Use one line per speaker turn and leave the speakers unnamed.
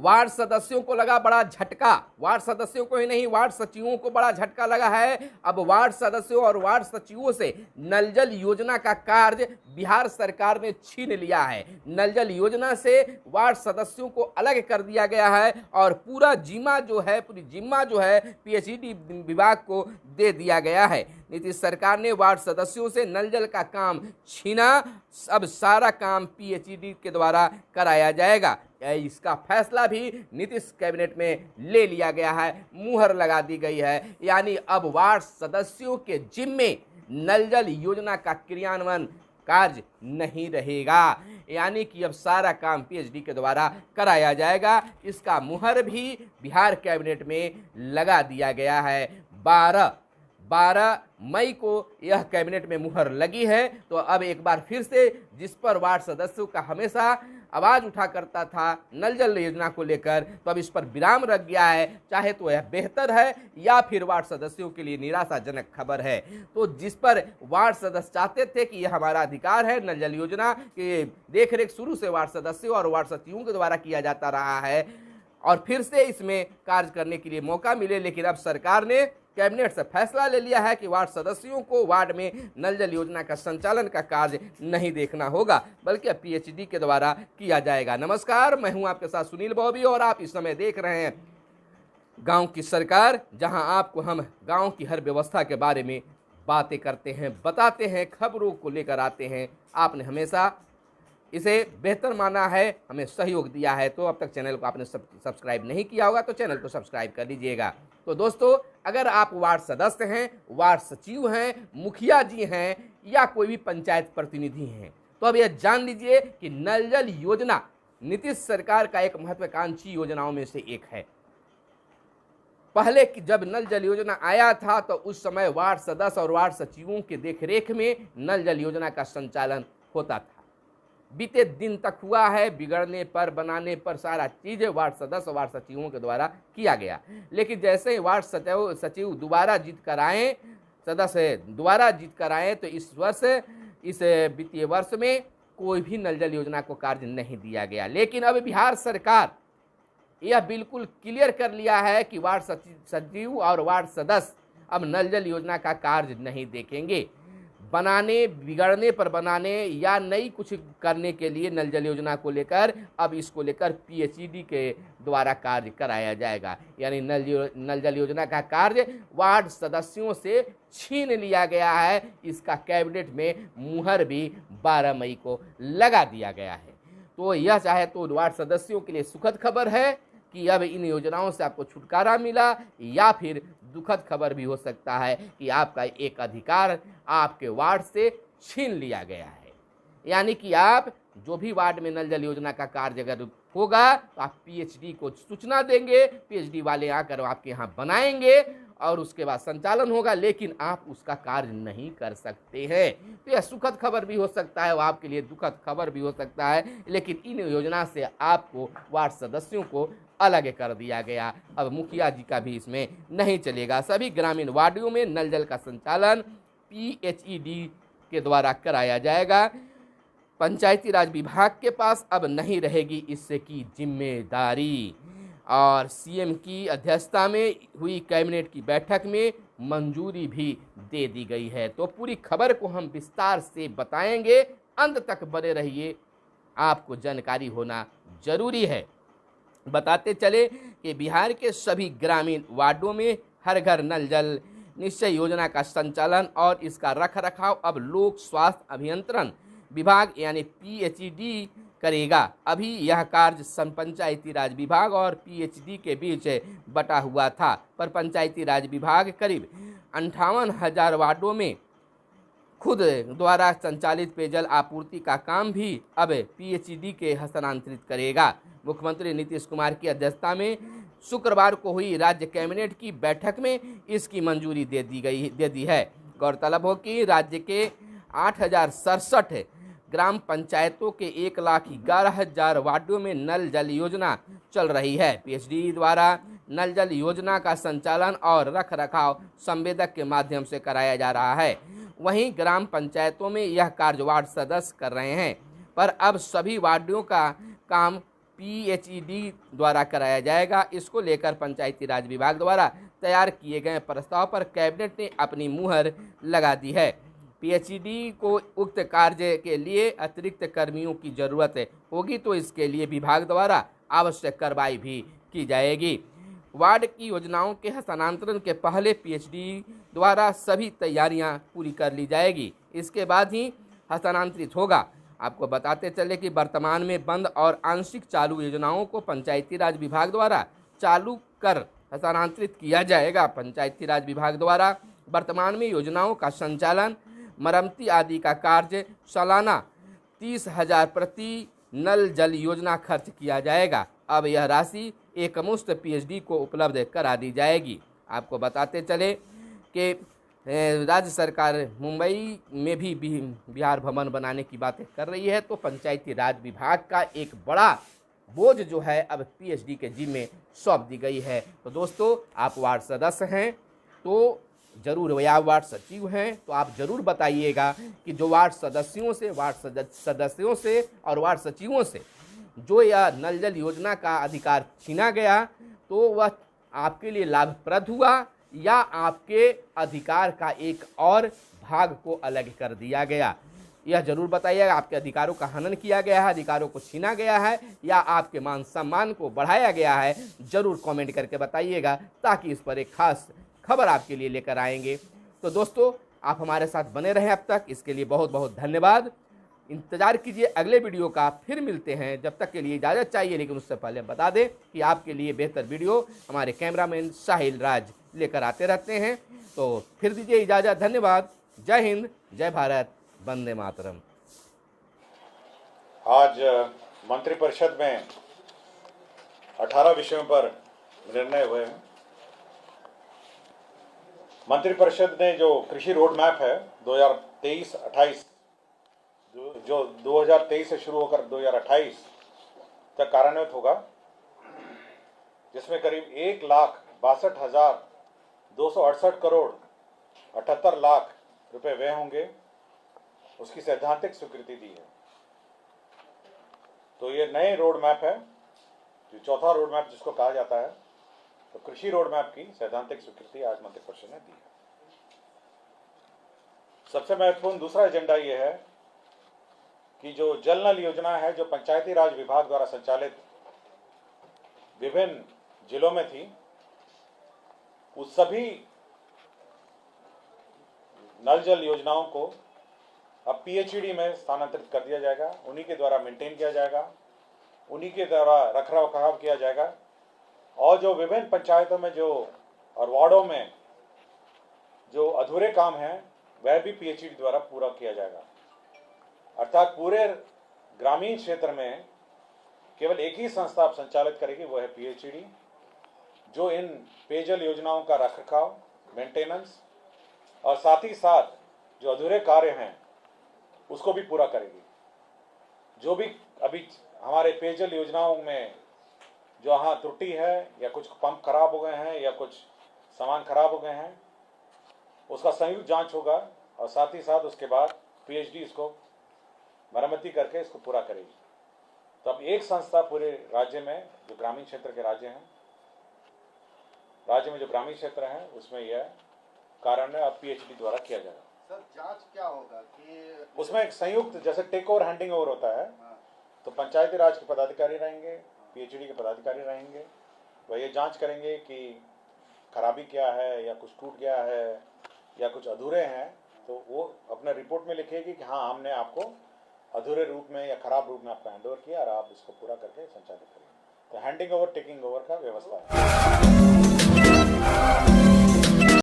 Ward सदस्यों को लगा बड़ा झटका। वार्ड सदस्यों को ही नहीं, वार्ड सचिवों को बड़ा झटका लगा है। अब वार्ड सदस्यों और वार्ड सचिवों से नल जल योजना का कार्य बिहार सरकार ने छीन लिया है। नल जल योजना से वार्ड सदस्यों को अलग कर दिया गया है और पूरी जिम्मा जो है पीएचईडी विभाग को दे दिया गया है। नीतीश सरकार ने वार्ड सदस्यों से नल जल का काम छीना। अब सारा काम पीएचईडी के द्वारा कराया जाएगा। इसका फैसला भी नीतीश कैबिनेट में ले लिया गया है, मुहर लगा दी गई है। यानी अब वार्ड सदस्यों के जिम्मे नल जल योजना का क्रियान्वयन कार्य नहीं रहेगा। यानी कि अब सारा काम पीएचईडी के द्वारा कराया जाएगा। इसका मुहर भी बिहार कैबिनेट में लगा दिया गया है। 12 मई को यह कैबिनेट में मुहर लगी है। तो अब एक बार फिर से जिस पर वार्ड सदस्यों का हमेशा आवाज उठा करता था नल जल योजना को लेकर, तो अब इस पर विराम रख गया है। चाहे तो यह बेहतर है या फिर वार्ड सदस्यों के लिए निराशाजनक खबर है। तो जिस पर वार्ड सदस्य चाहते थे कि यह हमारा अधिकार है, नल जल योजना की देखरेख शुरू से वार्ड सदस्यों और वार्ड सचिवों के द्वारा किया जाता रहा है और फिर से इसमें कार्य करने के लिए मौका मिले, लेकिन अब सरकार ने कैबिनेट से फैसला ले लिया है कि वार्ड सदस्यों को वार्ड में नल जल योजना का संचालन का कार्य नहीं देखना होगा, बल्कि पीएचईडी के द्वारा किया जाएगा। नमस्कार, मैं हूं आपके साथ सुनील बॉबी और आप इस समय देख रहे हैं गांव की सरकार, जहां आपको हम गांव की हर व्यवस्था के बारे में बातें करते हैं, बताते हैं, खबरों को लेकर आते हैं। आपने हमेशा इसे बेहतर माना है, हमें सहयोग दिया है, तो अब तक चैनल को आपने सब्सक्राइब नहीं किया होगा तो चैनल को सब्सक्राइब कर लीजिएगा। तो दोस्तों, अगर आप वार्ड सदस्य हैं, वार्ड सचिव हैं, मुखिया जी हैं या कोई भी पंचायत प्रतिनिधि हैं, तो अब यह जान लीजिए कि नल जल योजना नीतीश सरकार का एक महत्वाकांक्षी योजनाओं में से एक है। पहले जब नल जल योजना आया था तो उस समय वार्ड सदस्य और वार्ड सचिवों के देखरेख में नल जल योजना का संचालन होता था। बीते दिन तक हुआ है, बिगड़ने पर बनाने पर सारा चीज़ वार्ड सदस्य वार्ड सचिवों के द्वारा किया गया। लेकिन जैसे ही वार्ड सचिव दोबारा जीत कर आए, सदस्य दोबारा जीत कर आए, तो इस वित्तीय वर्ष में कोई भी नल जल योजना को कार्य नहीं दिया गया। लेकिन अब बिहार सरकार यह बिल्कुल क्लियर कर लिया है कि वार्ड सचिव और वार्ड सदस्य अब नल जल योजना का कार्य नहीं देखेंगे। बनाने, बिगड़ने पर बनाने या नई कुछ करने के लिए नल जल योजना को लेकर अब इसको लेकर पीएचईडी के द्वारा कार्य कराया जाएगा। यानी नल जल योजना का कार्य वार्ड सदस्यों से छीन लिया गया है। इसका कैबिनेट में मुहर भी 12 मई को लगा दिया गया है। तो यह चाहे तो वार्ड सदस्यों के लिए सुखद खबर है कि अब इन योजनाओं से आपको छुटकारा मिला, या फिर दुखद खबर भी हो सकता है कि आपका एक अधिकार आपके वार्ड से छीन लिया गया है। यानी कि आप जो भी वार्ड में नल जल योजना का कार्य अगर होगा तो आप पीएचईडी को सूचना देंगे, पीएचईडी वाले आकर आपके यहाँ बनाएंगे और उसके बाद संचालन होगा, लेकिन आप उसका कार्य नहीं कर सकते हैं। तो यह सुखद खबर भी हो सकता है, वो आपके लिए दुखद खबर भी हो सकता है। लेकिन इन योजना से आपको वार्ड सदस्यों को अलग कर दिया गया। अब मुखिया जी का भी इसमें नहीं चलेगा। सभी ग्रामीण वार्डों में नल जल का संचालन पीएचईडी के द्वारा कराया जाएगा। पंचायती राज विभाग के पास अब नहीं रहेगी इससे की जिम्मेदारी। और सीएम की अध्यक्षता में हुई कैबिनेट की बैठक में मंजूरी भी दे दी गई है। तो पूरी खबर को हम विस्तार से बताएंगे, अंत तक बने रहिए, आपको जानकारी होना जरूरी है। बताते चले कि बिहार के सभी ग्रामीण वार्डों में हर घर नल जल निश्चय योजना का संचालन और इसका रखरखाव अब लोक स्वास्थ्य अभियंत्रण विभाग यानी पीएचईडी करेगा। अभी यह कार्य पंचायती राज विभाग और पीएचईडी के बीच बटा हुआ था, पर पंचायती राज विभाग करीब 58,000 वार्डों में खुद द्वारा संचालित पेयजल आपूर्ति का काम भी अब पीएचईडी के हस्तांतरित करेगा। मुख्यमंत्री नीतीश कुमार की अध्यक्षता में शुक्रवार को हुई राज्य कैबिनेट की बैठक में इसकी मंजूरी दे दी है। गौरतलब हो कि राज्य के 8,067 ग्राम पंचायतों के 1,11,000 वार्डों में नल जल योजना चल रही है। पीएचईडी द्वारा नल जल योजना का संचालन और रखरखाव संवेदक के माध्यम से कराया जा रहा है। वहीं ग्राम पंचायतों में यह कार्य वार्ड सदस्य कर रहे हैं, पर अब सभी वार्डों का काम PHED द्वारा कराया जाएगा। इसको लेकर पंचायती राज विभाग द्वारा तैयार किए गए प्रस्ताव पर कैबिनेट ने अपनी मुहर लगा दी है। PHED को उक्त कार्य के लिए अतिरिक्त कर्मियों की जरूरत होगी तो इसके लिए विभाग द्वारा आवश्यक कार्रवाई भी की जाएगी। वार्ड की योजनाओं के हस्तांतरण के पहले PHED द्वारा सभी तैयारियां पूरी कर ली जाएगी, इसके बाद ही हस्तांतरित होगा। आपको बताते चले कि वर्तमान में बंद और आंशिक चालू योजनाओं को पंचायती राज विभाग द्वारा चालू कर हस्तांतरित किया जाएगा। पंचायती राज विभाग द्वारा वर्तमान में योजनाओं का संचालन, मरम्मती आदि का कार्य सालाना 30,000 प्रति नल जल योजना खर्च किया जाएगा। अब यह राशि एकमुश्त PHED को उपलब्ध करा दी जाएगी। आपको बताते चले कि राज्य सरकार मुंबई में भी बिहार भवन बनाने की बातें कर रही है, तो पंचायती राज विभाग का एक बड़ा बोझ जो है अब PHED के जिम्मे सौंप दी गई है। तो दोस्तों, आप वार्ड सदस्य हैं तो जरूर, या वार्ड सचिव हैं तो आप जरूर बताइएगा कि जो वार्ड सदस्यों से और वार्ड सचिवों से जो यह नल जल योजना का अधिकार छीना गया, तो वह आपके लिए लाभप्रद हुआ या आपके अधिकार का एक और भाग को अलग कर दिया गया। यह जरूर बताइएगा, आपके अधिकारों का हनन किया गया है, अधिकारों को छीना गया है या आपके मान सम्मान को बढ़ाया गया है। जरूर कमेंट करके बताइएगा, ताकि इस पर एक खास खबर आपके लिए लेकर आएंगे। तो दोस्तों, आप हमारे साथ बने रहें अब तक, इसके लिए बहुत बहुत धन्यवाद। इंतजार कीजिए अगले वीडियो का, फिर मिलते हैं। जब तक के लिए इजाज़त चाहिए, लेकिन उससे पहले बता दें कि आपके लिए बेहतर वीडियो हमारे कैमरामैन साहिल राज लेकर आते रहते हैं। तो फिर दीजिए इजाज़त, धन्यवाद। जय हिंद, जय भारत, वंदे मातरम।
आज मंत्रिपरिषद में 18 विषयों पर निर्णय हुए हैं। मंत्रिपरिषद ने जो कृषि रोड मैप है 2023-28, जो 2023 से शुरू होकर 2028 तक कार्यान्वित होगा, जिसमें करीब 1,62,268 करोड़ 78 लाख रुपए व्यय होंगे, उसकी सैद्धांतिक स्वीकृति दी है। तो ये नए रोड मैप है, जो चौथा रोड मैप जिसको कहा जाता है, तो कृषि रोड मैप की सैद्धांतिक स्वीकृति आज मंत्रिपरिषद ने दी है। सबसे महत्वपूर्ण दूसरा एजेंडा ये है कि जो जल नल योजना है, जो पंचायती राज विभाग द्वारा संचालित विभिन्न जिलों में थी, उस सभी नल जल योजनाओं को अब PHED में स्थानांतरित कर दिया जाएगा। उन्हीं के द्वारा मेंटेन किया जाएगा, उन्हीं के द्वारा रख रखाव किया जाएगा, और जो विभिन्न पंचायतों में जो और वार्डों में जो अधूरे काम हैं, वह भी PHED द्वारा पूरा किया जाएगा। अर्थात पूरे ग्रामीण क्षेत्र में केवल एक ही संस्था अब संचालित करेगी, वो है PHED, जो इन पेयजल योजनाओं का रखरखाव, मेंटेनेंस और साथ ही साथ जो अधूरे कार्य हैं उसको भी पूरा करेगी। जो भी अभी हमारे पेयजल योजनाओं में जहाँ त्रुटि है, या कुछ पंप खराब हो गए हैं या कुछ सामान खराब हो गए हैं, उसका संयुक्त जांच होगा, और साथ ही साथ उसके बाद PHED इसको मरम्मती करके इसको पूरा करेगी। तो अब एक संस्था पूरे राज्य में, जो ग्रामीण क्षेत्र के राज्य में जो ग्रामीण क्षेत्र हैं, उसमें यह कार्यान्वयन अब PHED द्वारा किया जाएगा।
सर, जांच क्या होगा कि
उसमें एक संयुक्त, जैसे टेक ओवर हैंडिंग ओवर होता है, तो पंचायती राज के पदाधिकारी रहेंगे, PHED के पदाधिकारी रहेंगे, वह ये जांच करेंगे कि खराबी क्या है, या कुछ टूट गया है, या कुछ अधूरे हैं, तो वो अपने रिपोर्ट में लिखेगी कि हाँ, हमने आपको अधूरे रूप में या खराब रूप में आपको हैंड ओवर किया और आप इसको पूरा करके संचालित करेंगे। तो हैंडिंग ओवर, टेकिंग ओवर का व्यवस्था है।